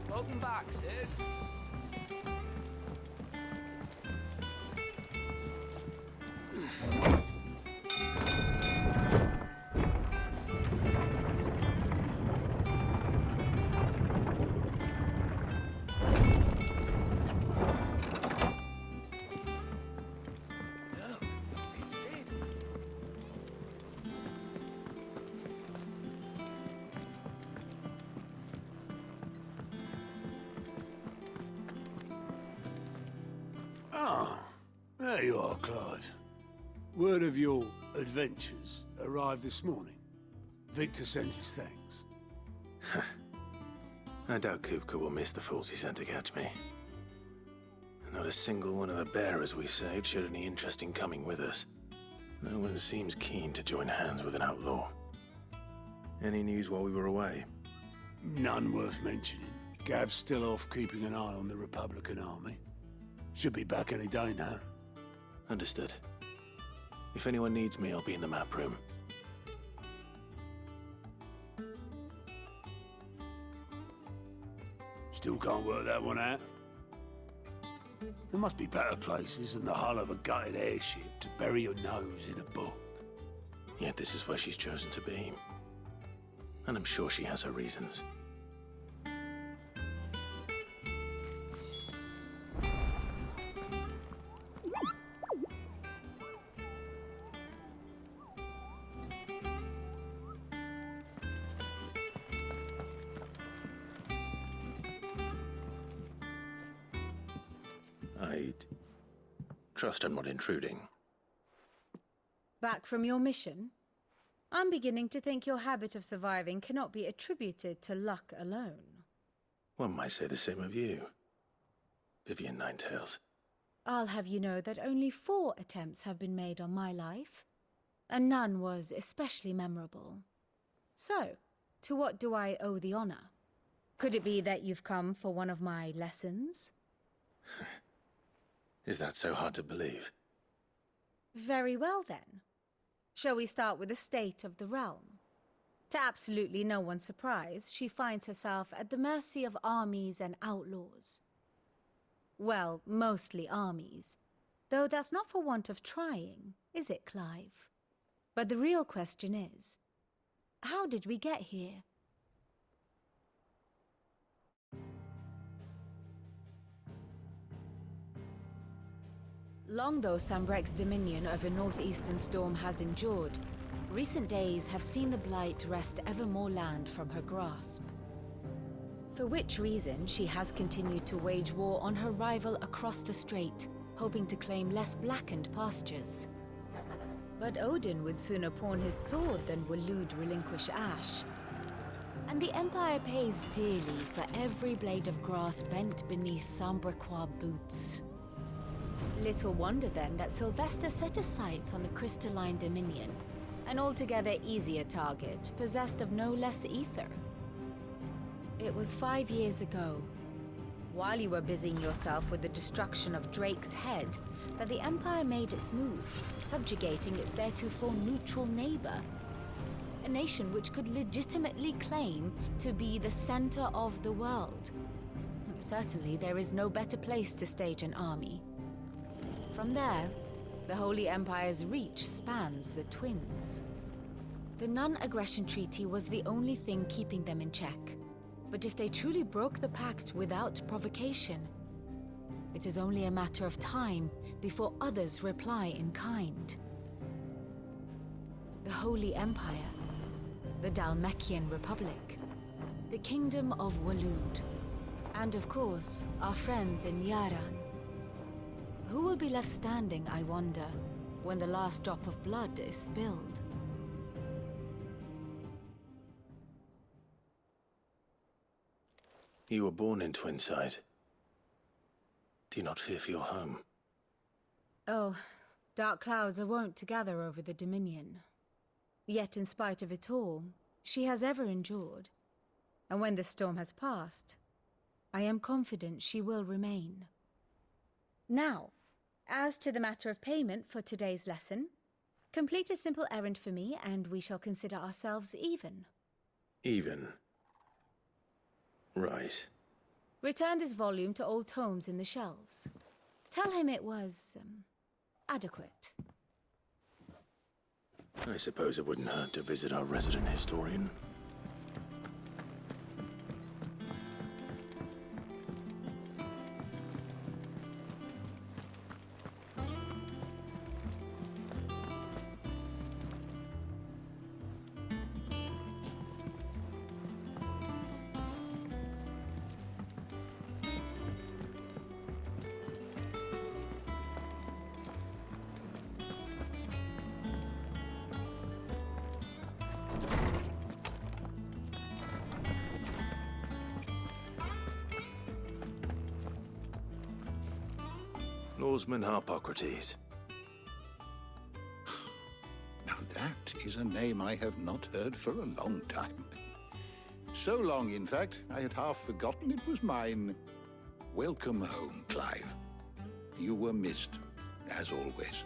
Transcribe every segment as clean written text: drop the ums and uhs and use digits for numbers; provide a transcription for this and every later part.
Welcome back, Sid. There you are, Clive. Word of your adventures arrived this morning. Victor sent his thanks. I doubt Kupka will miss the fools he sent to catch me. Not a single one of the bearers we saved showed any interest in coming with us. No one seems keen to join hands with an outlaw. Any news while we were away? None worth mentioning. Gav's still off keeping an eye on the Republican army. Should be back any day now. Understood. If anyone needs me, I'll be in the map room. Still can't work that one out. There must be better places than the hull of a gutted airship to bury your nose in a book. Yet this is where she's chosen to be. And I'm sure she has her reasons. I'd trust I'm not intruding. Back from your mission? I'm beginning to think your habit of surviving cannot be attributed to luck alone. One might say the same of you, Vivian Ninetails. I'll have you know that only 4 attempts have been made on my life, and none was especially memorable. So, to what do I owe the honor? Could it be that you've come for one of my lessons? Is that so hard to believe? Very well, then. Shall we start with the state of the realm? To absolutely no one's surprise, she finds herself at the mercy of armies and outlaws. Well, mostly armies. Though that's not for want of trying, is it, Clive? But the real question is, how did we get here? Long though Sambrek's dominion over northeastern Storm has endured, recent days have seen the Blight wrest ever more land from her grasp. For which reason she has continued to wage war on her rival across the strait, hoping to claim less blackened pastures. But Odin would sooner pawn his sword than Waloed relinquish Ash. And the Empire pays dearly for every blade of grass bent beneath Sambrequois boots. Little wonder then that Sylvester set his sights on the Crystalline Dominion, an altogether easier target, possessed of no less ether. It was 5 years ago, while you were busying yourself with the destruction of Drake's Head, that the Empire made its move, subjugating its theretofore neutral neighbor. A nation which could legitimately claim to be the center of the world. Certainly, there is no better place to stage an army. From there, the Holy Empire's reach spans the Twins. The Non-Aggression Treaty was the only thing keeping them in check. But if they truly broke the pact without provocation, it is only a matter of time before others reply in kind. The Holy Empire, the Dhalmekian Republic, the Kingdom of Waloed, and of course, our friends in Yaran. Who will be left standing, I wonder, when the last drop of blood is spilled? You were born in Twinside. Do you not fear for your home? Oh, dark clouds are wont to gather over the Dominion. Yet in spite of it all, she has ever endured. And when the storm has passed, I am confident she will remain. Now, as to the matter of payment for today's lesson, Complete a simple errand for me, and we shall consider ourselves even. Even. Right. Return this volume to old tomes in the shelves. Tell him it was, adequate. I suppose it wouldn't hurt to visit our resident historian. Norseman Harpocrates. Now that is a name I have not heard for a long time. So long, in fact, I had half forgotten it was mine. Welcome home, Clive. You were missed, as always.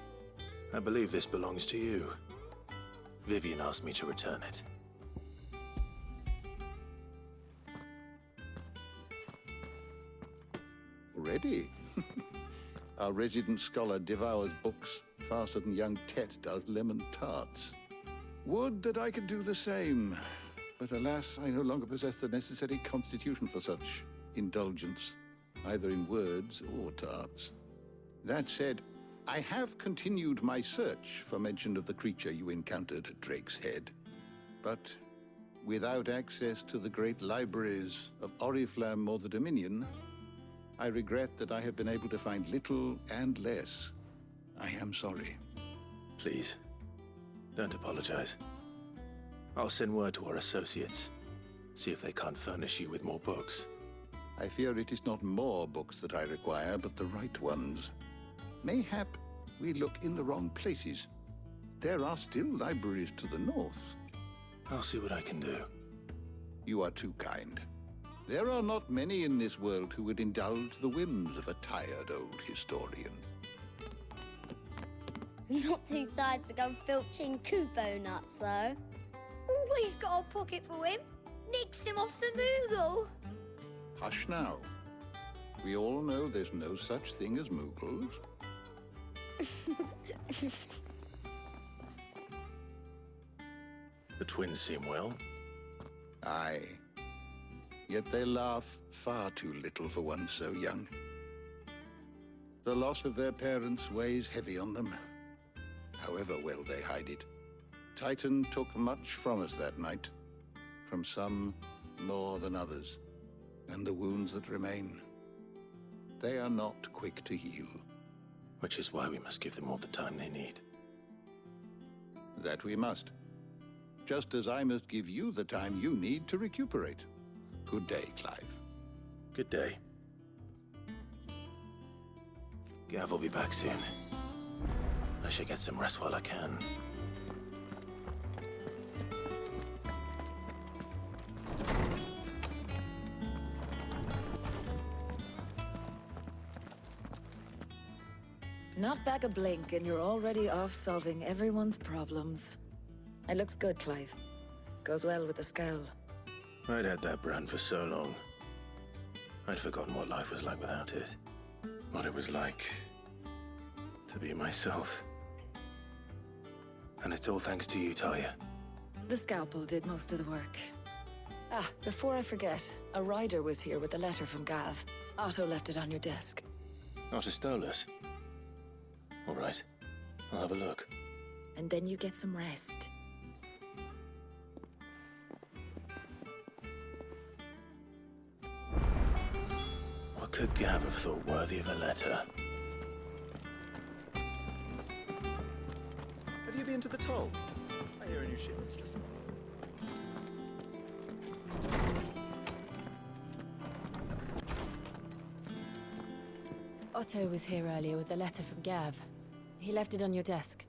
I believe this belongs to you. Vivian asked me to return it. Already? Our resident scholar devours books faster than young Tet does lemon tarts. Would that I could do the same. But alas, I no longer possess the necessary constitution for such indulgence, either in words or tarts. That said, I have continued my search for mention of the creature you encountered at Drake's Head. But without access to the great libraries of Oriflamme or the Dominion, I regret that I have been able to find little and less. I am sorry. Please, don't apologize. I'll send word to our associates. See if they can't furnish you with more books. I fear it is not more books that I require, but the right ones. Mayhap we look in the wrong places. There are still libraries to the north. I'll see what I can do. You are too kind. There are not many in this world who would indulge the whims of a tired old historian. Not too tired to go filching Kupo nuts, though. Always got a pocket for him. Nicks him off the Moogle. Hush now. We all know there's no such thing as Moogles. The twins seem well. Aye. Yet they laugh far too little for one so young. The loss of their parents weighs heavy on them, however well they hide it. Titan took much from us that night, from some more than others, and the wounds that remain, they are not quick to heal. Which is why we must give them all the time they need. That we must. Just as I must give you the time you need to recuperate. Good day, Clive. Good day. Gav will be back soon. I should get some rest while I can. Not back a blink and you're already off solving everyone's problems. It looks good, Clive. Goes well with the scowl. I'd had that brand for so long. I'd forgotten what life was like without it. What it was like to be myself. And it's all thanks to you, Talia. The scalpel did most of the work. Ah, before I forget, a rider was here with a letter from Gav. Otto left it on your desk. Not a Stolas. All right. I'll have a look. And then you get some rest. What could Gav have thought worthy of a letter? Have you been to the toll? I hear a new shipment's just arrived. Otto was here earlier with a letter from Gav. He left it on your desk.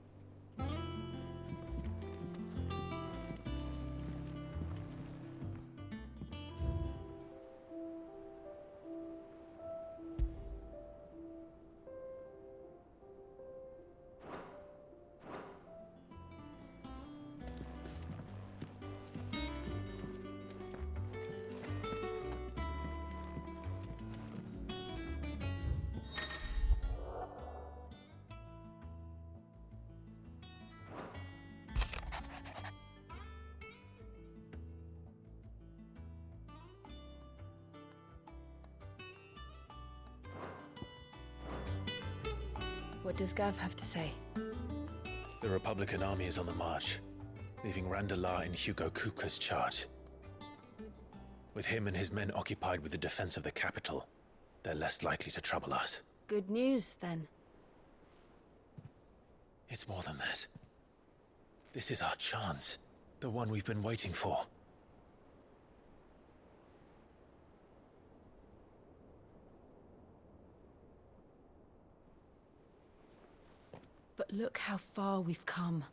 What does Gav have to say? The Republican army is on the march, leaving Randalar in Hugo Kupka's charge. With him and his men occupied with the defense of the capital, they're less likely to trouble us. Good news, then. It's more than that. This is our chance. The one we've been waiting for. But look how far we've come.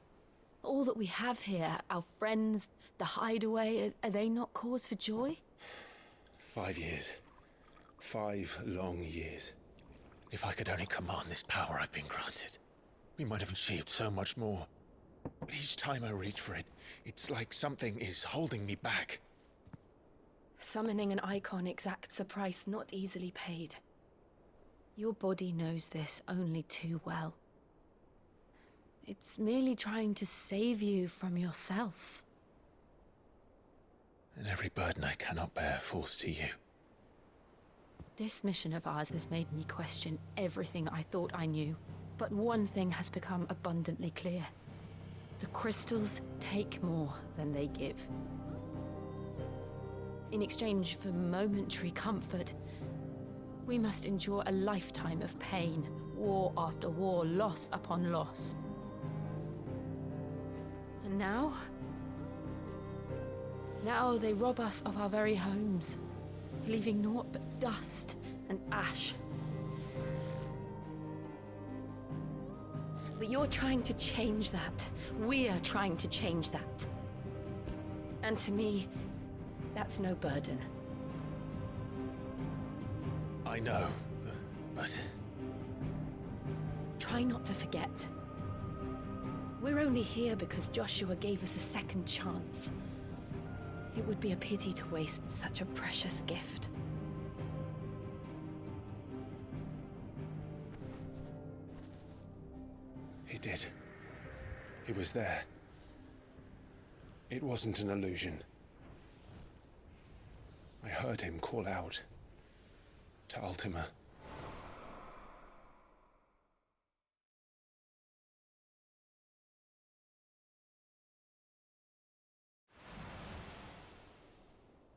All that we have here, our friends, the hideaway, are they not cause for joy? 5 years. 5 long years. If I could only command this power I've been granted, we might have achieved so much more. But each time I reach for it, it's like something is holding me back. Summoning an icon exacts a price not easily paid. Your body knows this only too well. It's merely trying to save you from yourself. And every burden I cannot bear falls to you. This mission of ours has made me question everything I thought I knew. But one thing has become abundantly clear. The crystals take more than they give. In exchange for momentary comfort, we must endure a lifetime of pain, war after war, loss upon loss. And now they rob us of our very homes, leaving naught but dust and ash. But you're trying to change that. We're trying to change that. And to me, that's no burden. I know, but... Try not to forget. We're only here because Joshua gave us a second chance. It would be a pity to waste such a precious gift. He did. He was there. It wasn't an illusion. I heard him call out to Ultima.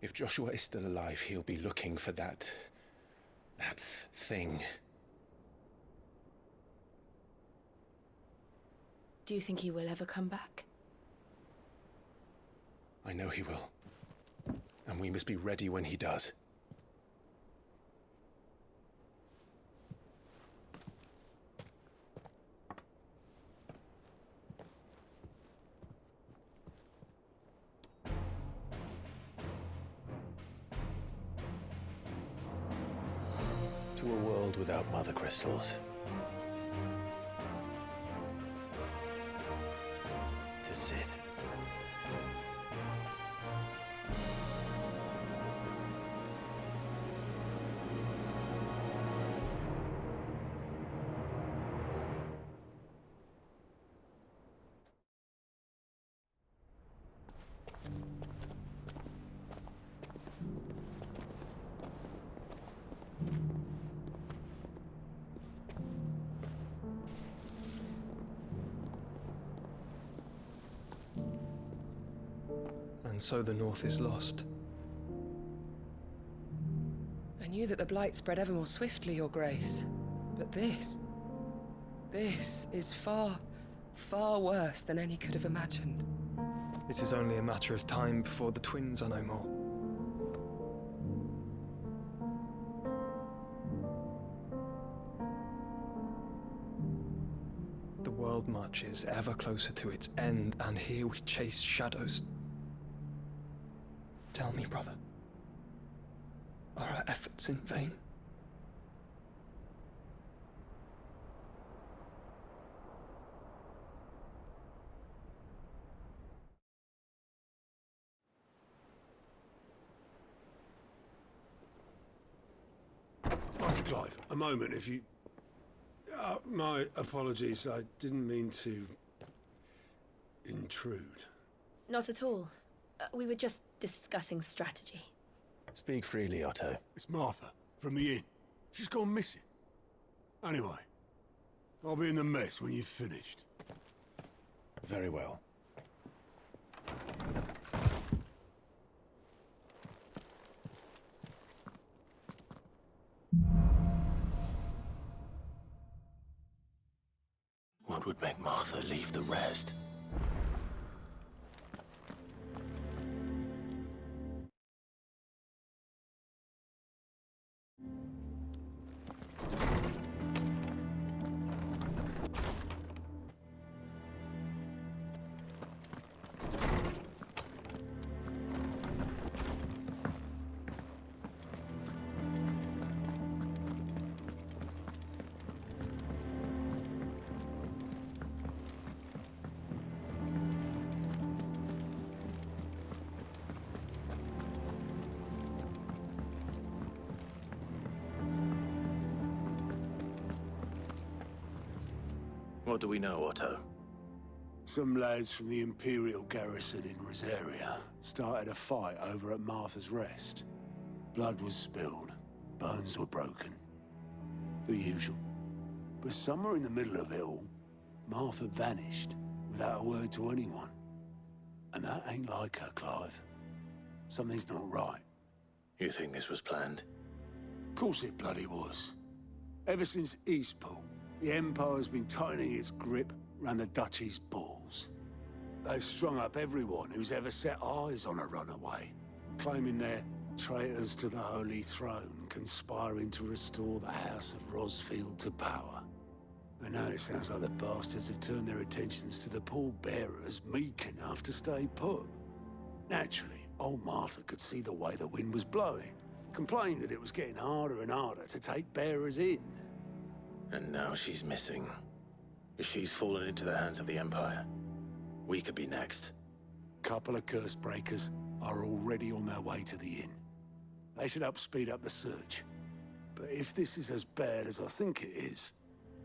If Joshua is still alive, he'll be looking for that thing. Do you think he will ever come back? I know he will. And we must be ready when he does. To a world without mother crystals. To Cid. And so the North is lost. I knew that the Blight spread ever more swiftly, Your Grace. But this is far, far worse than any could have imagined. It is only a matter of time before the twins are no more. The world marches ever closer to its end, and here we chase shadows. Tell me, brother, are our efforts in vain? Master Clive, a moment, if you... my apologies, I didn't mean to... intrude. Not at all. We were just discussing strategy. Speak freely, Otto. It's Martha, from the inn. She's gone missing. Anyway, I'll be in the mess when you've finished. Very well. What would make Martha leave the rest? What do we know, Otto? Some lads from the Imperial garrison in Rosaria started a fight over at Martha's Rest. Blood was spilled, bones were broken. The usual. But somewhere in the middle of it all, Martha vanished without a word to anyone. And that ain't like her, Clive. Something's not right. You think this was planned? Of course it bloody was. Ever since Eastpool, the Empire's been tightening its grip round the Duchy's balls. They've strung up everyone who's ever set eyes on a runaway, claiming they're traitors to the Holy Throne, conspiring to restore the House of Rosfield to power. And now it sounds like the bastards have turned their attentions to the pallbearers meek enough to stay put. Naturally, old Martha could see the way the wind was blowing, complained that it was getting harder and harder to take bearers in. And now she's missing. If she's fallen into the hands of the Empire, we could be next. Couple of curse breakers are already on their way to the inn. They should help speed up the search. But if this is as bad as I think it is,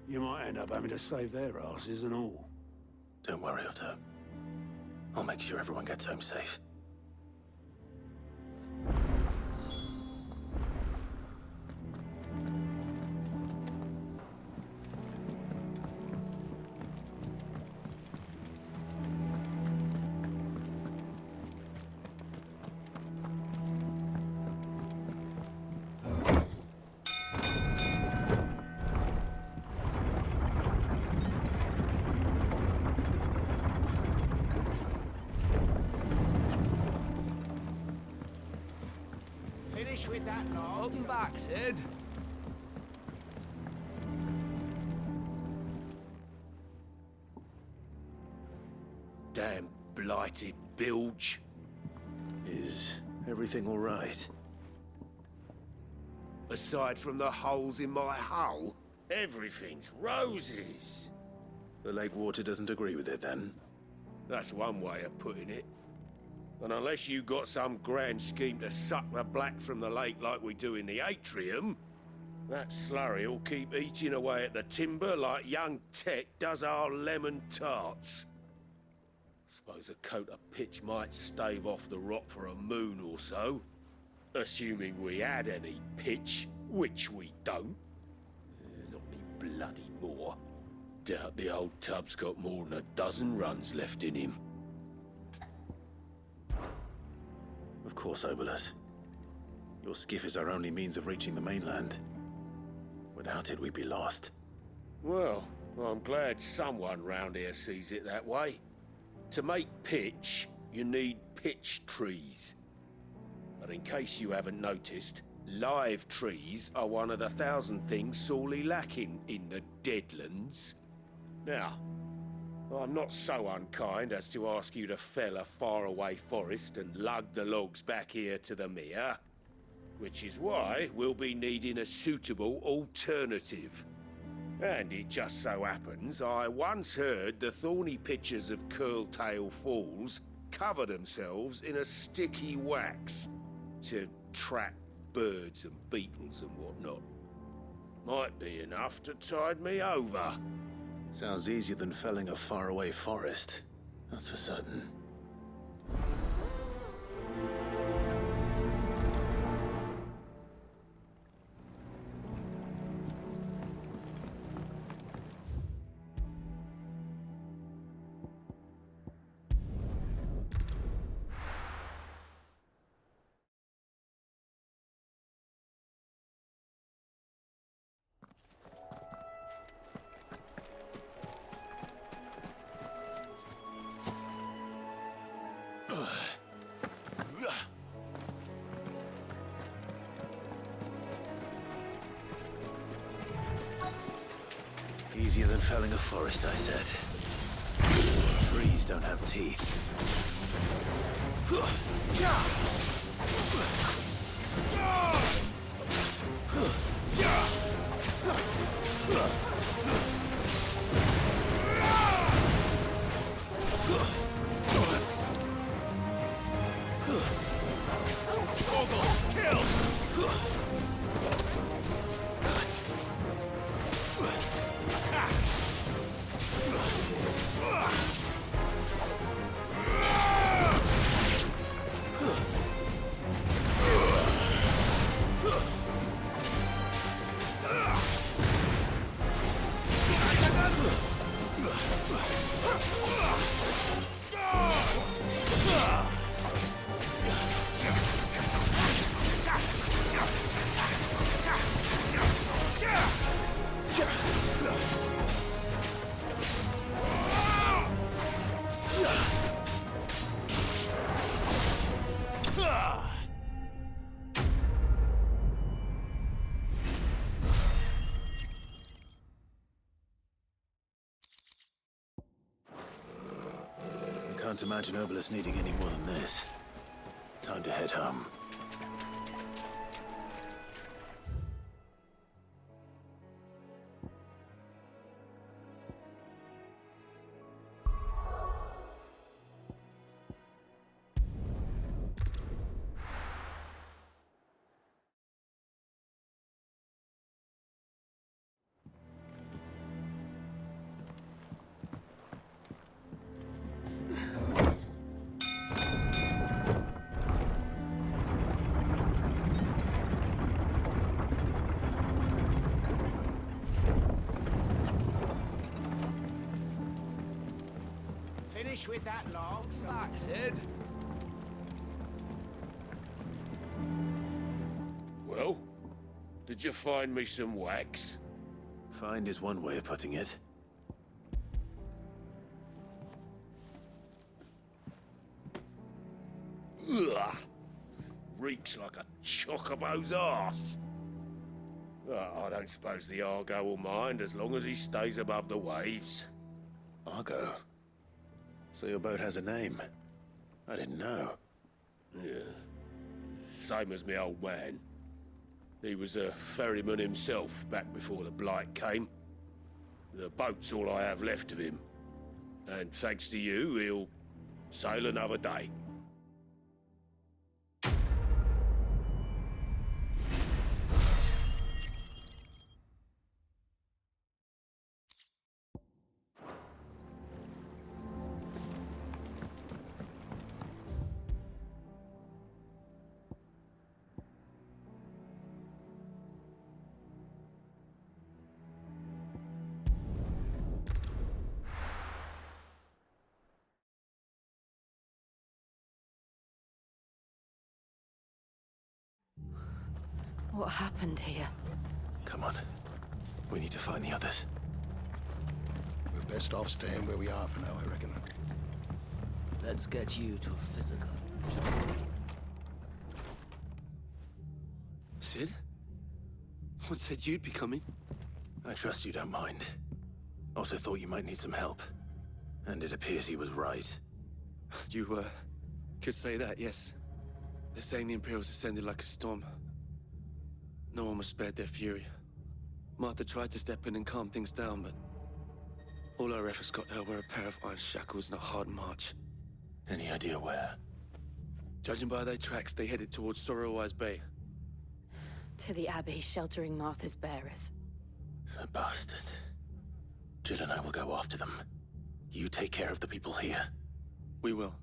you might end up having to save their asses and all. Don't worry, Otto. I'll make sure everyone gets home safe. Finish with that lot. Welcome back, Sid. Damn blighted bilge. Is everything all right? Aside from the holes in my hull, everything's roses. The lake water doesn't agree with it, then? That's one way of putting it. And unless you got some grand scheme to suck the black from the lake like we do in the atrium, that slurry'll keep eating away at the timber like young Tech does our lemon tarts. Suppose a coat of pitch might stave off the rot for a moon or so. Assuming we had any pitch, which we don't. Not any bloody more. Doubt the old tub's got more than a dozen runs left in him. Of course, Obolus. Your skiff is our only means of reaching the mainland. Without it, we'd be lost. Well, I'm glad someone round here sees it that way. To make pitch, you need pitch trees. But in case you haven't noticed, live trees are one of the 1,000 things sorely lacking in the Deadlands. Now, I'm not so unkind as to ask you to fell a faraway forest and lug the logs back here to the mere, which is why we'll be needing a suitable alternative. And it just so happens I once heard the thorny pitchers of Curltail Falls cover themselves in a sticky wax to trap birds and beetles and whatnot. Might be enough to tide me over. Sounds easier than felling a faraway forest. That's for certain. Easier than felling a forest, I said. Trees don't have teeth. Can't imagine Obelisk needing any more than this. Time to head home. Finish with that log. Back, Sid. Well, did you find me some wax? Find is one way of putting it. Ugh! Reeks like a chocobo's arse. I don't suppose the Argo will mind as long as he stays above the waves. Argo? So your boat has a name? I didn't know. Yeah. Same as my old man. He was a ferryman himself back before the Blight came. The boat's all I have left of him. And thanks to you, he'll sail another day. What happened here? Come on. We need to find the others. We're best off staying where we are for now, I reckon. Let's get you to a physical. Sid? What said you'd be coming? I trust you don't mind. Also thought you might need some help. And it appears he was right. You, could say that, yes. They're saying the Imperials ascended like a storm. No one was spared their fury. Martha tried to step in and calm things down, but all our efforts got her were a pair of iron shackles and a hard march. Any idea where? Judging by their tracks, they headed towards Sorrowwise Bay. To the Abbey, sheltering Martha's bearers. The bastards. Jill and I will go after them. You take care of the people here. We will.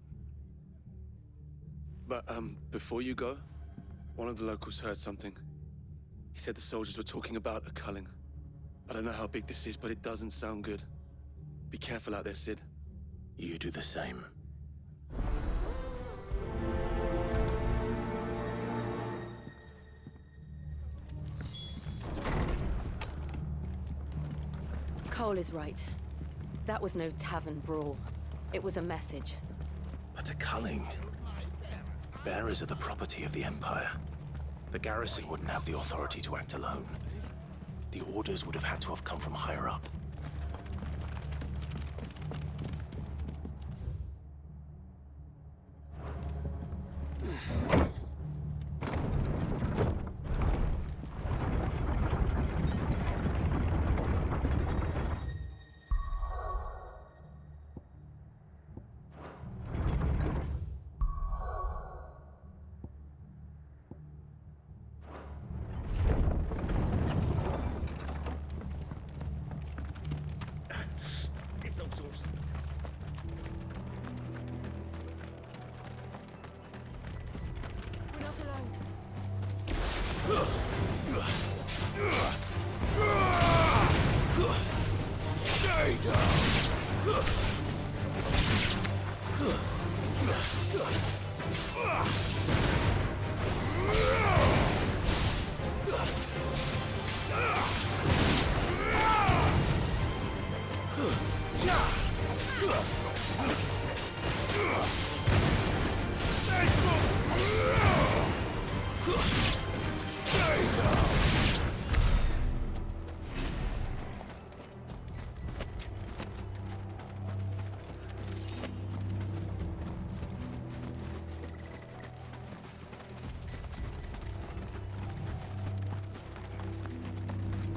But, before you go, one of the locals heard something. He said the soldiers were talking about a culling. I don't know how big this is, but it doesn't sound good. Be careful out there, Sid. You do the same. Cole is right. That was no tavern brawl. It was a message. A Dr. Culling. Bearers are the property of the Empire. The garrison wouldn't have the authority to act alone. The orders would have had to have come from higher up.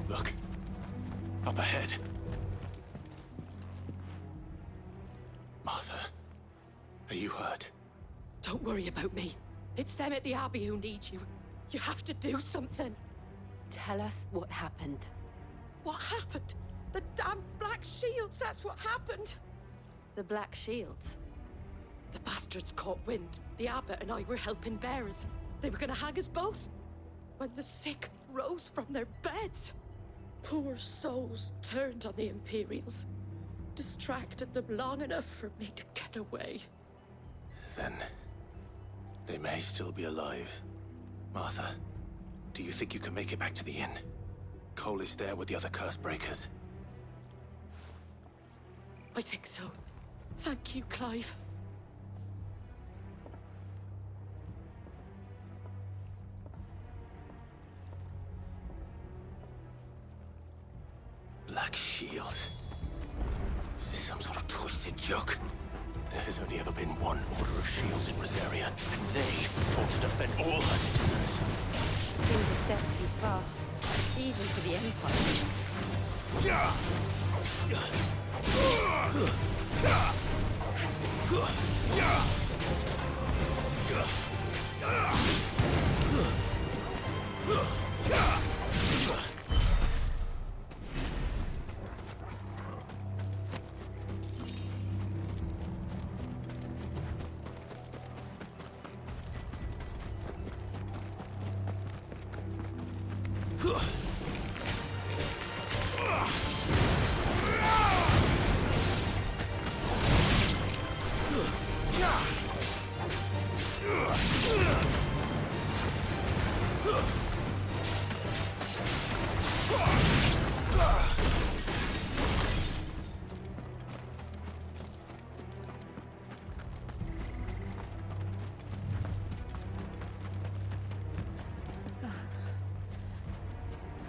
Look. Up ahead. Martha, are you hurt? Don't worry about me. It's them at the Abbey who need you. You have to do something. Tell us what happened. What happened? The damn Black Shields, that's what happened. The Black Shields? The bastards caught wind. The Abbot and I were helping bearers. They were gonna hang us both. When the sick rose from their beds. Poor souls turned on the Imperials. Distracted them long enough for me to get away. Then they may still be alive. Martha, do you think you can make it back to the inn? Cole is there with the other curse breakers. I think so. Thank you, Clive. Black Shields? Is this some sort of twisted joke? There has only ever been one Order of Shields in Rosaria, and they fought to defend all her citizens. Seems a step too far, even for the Empire.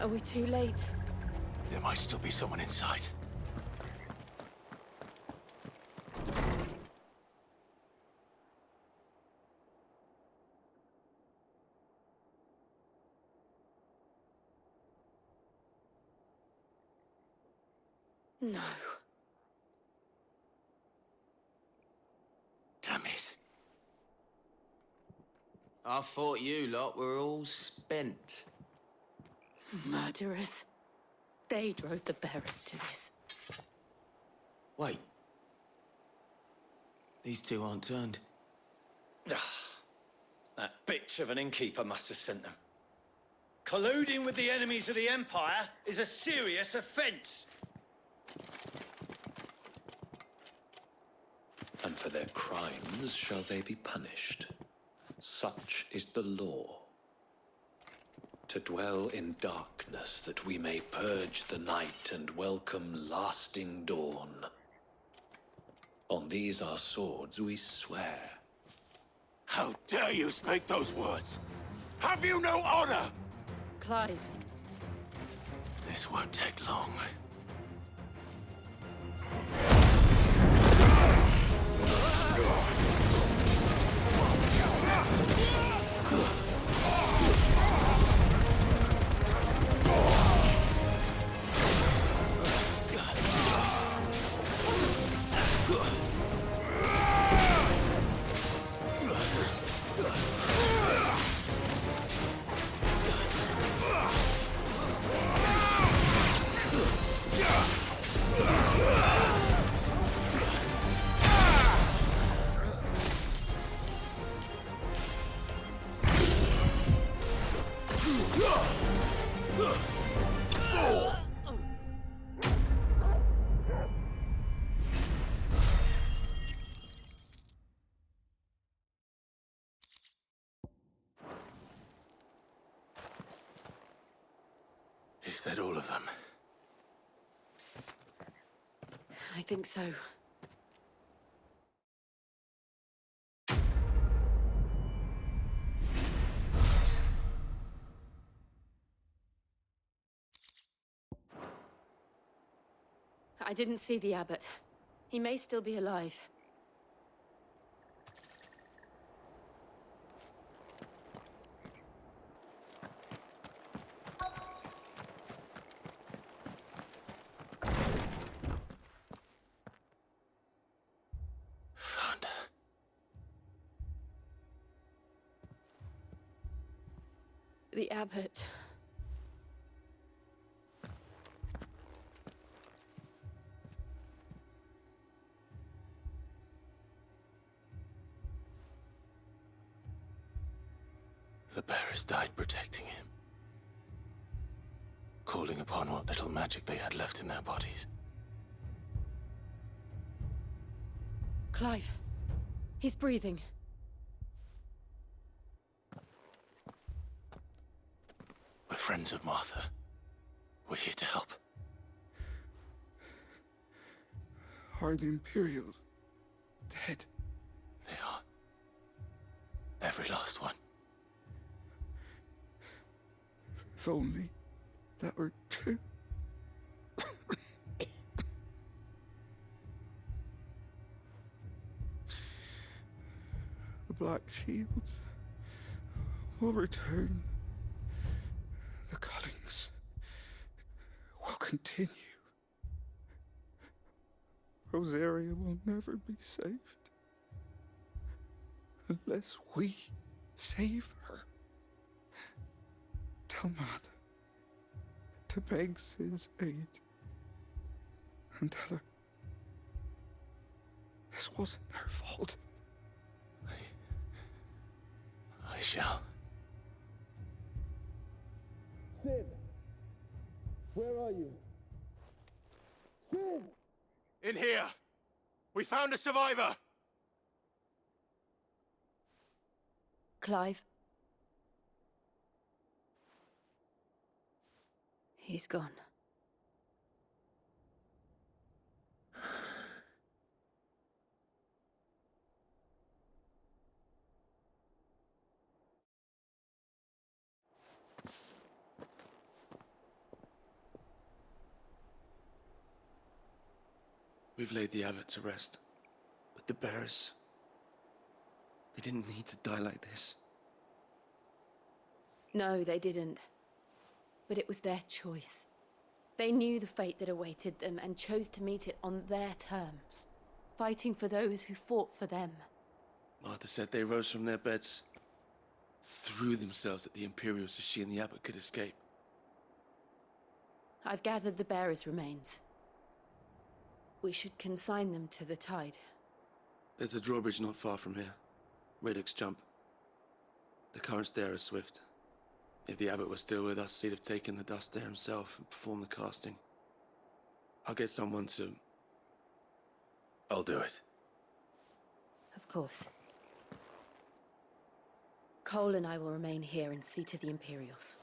Are we too late? There might still be someone inside. No. Damn it. I thought you lot were all spent. Murderers. They drove the bearers to this. Wait. These two aren't turned. That bitch of an innkeeper must have sent them. Colluding with the enemies of the Empire is a serious offense. And for their crimes shall they be punished. Such is the law. To dwell in darkness that we may purge the night and welcome lasting dawn. On these our swords we swear. How dare you speak those words? Have you no honor? Clive. This won't take long. Is that all of them? I think so. I didn't see the abbot. He may still be alive. Found her. The abbot. The bearers died protecting him. Calling upon what little magic they had left in their bodies. Clive. He's breathing. We're friends of Martha. We're here to help. Are the Imperials dead? They are. Every last one. If only that were true. The Black Shields will return. The Cullings will continue. Rosaria will never be saved unless we save her. Tell Matt to beg Cid's aid and tell her this wasn't her fault. I shall. Cid! Where are you? Cid! In here! We found a survivor! Clive. He's gone. We've laid the abbot to rest. But the bearers... they didn't need to die like this. No, they didn't. But it was their choice. They knew the fate that awaited them and chose to meet it on their terms, fighting for those who fought for them. Martha said they rose from their beds, threw themselves at the Imperials so she and the abbot could escape. I've gathered the bearers' remains. We should consign them to the tide. There's a drawbridge not far from here. Radix Jump. The currents there are swift. If the abbot was still with us, he'd have taken the dust there himself and performed the casting. I'll get someone to... I'll do it. Of course. Cole and I will remain here and see to the Imperials.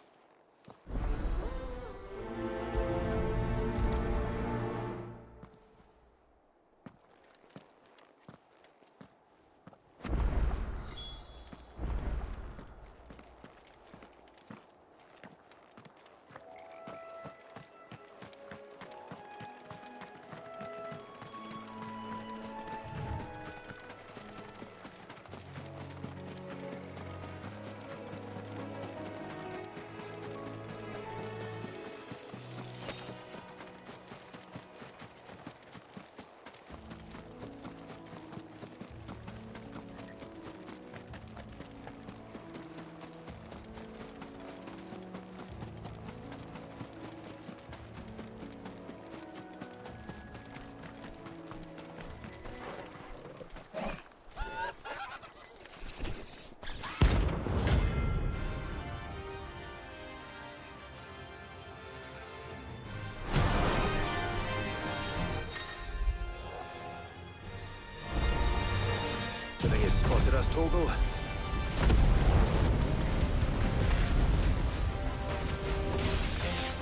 spotted us, Torgal?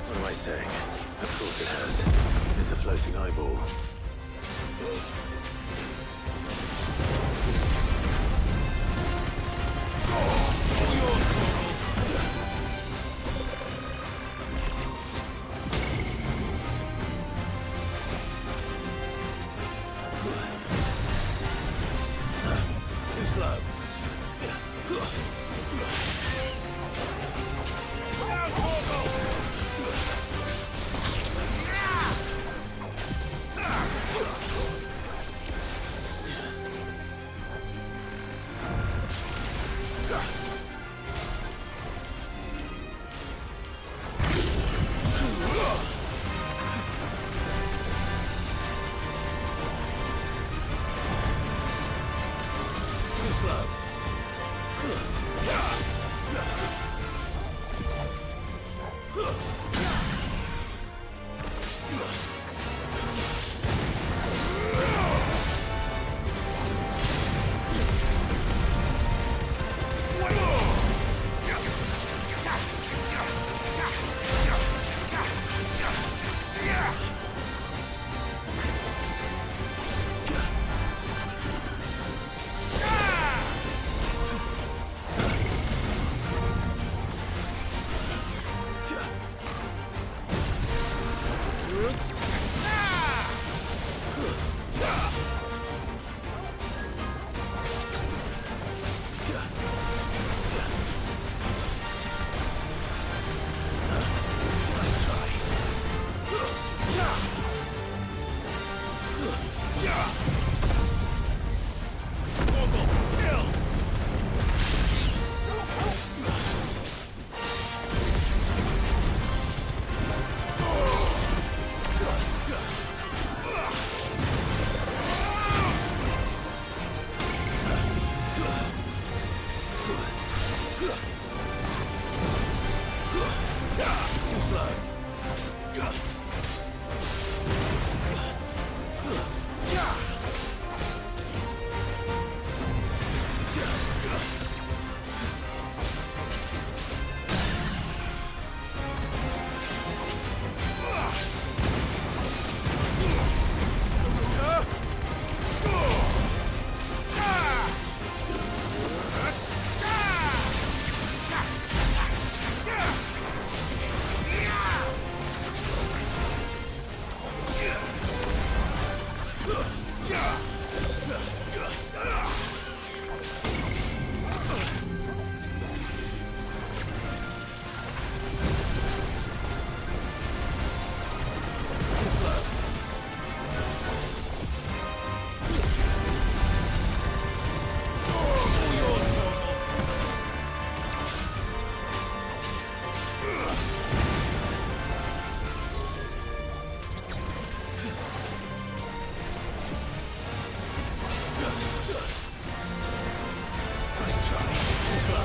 What am I saying? Of course it has. It's a floating eyeball. Too slow. Too slow. Too slow. Nice try. Too slow.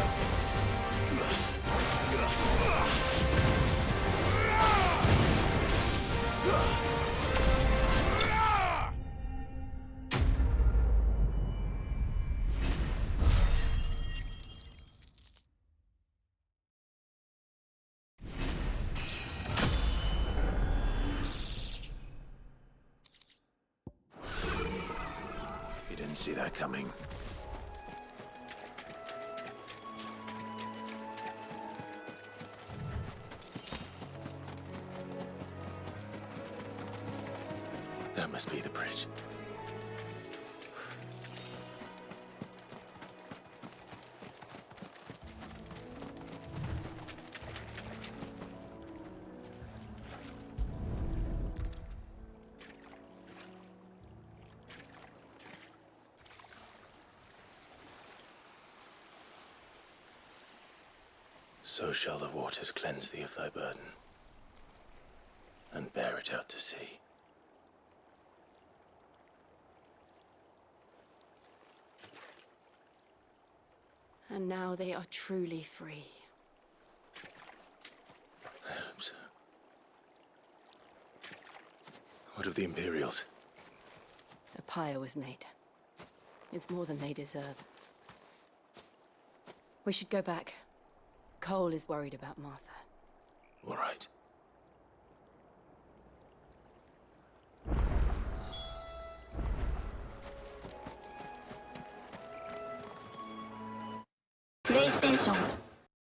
You didn't see that coming. That must be the bridge. So shall the waters cleanse thee of thy burden, and bear it out to sea. And now they are truly free. I hope so. What of the Imperials? A pyre was made. It's more than they deserve. We should go back. Cole is worried about Martha. All right. PlayStation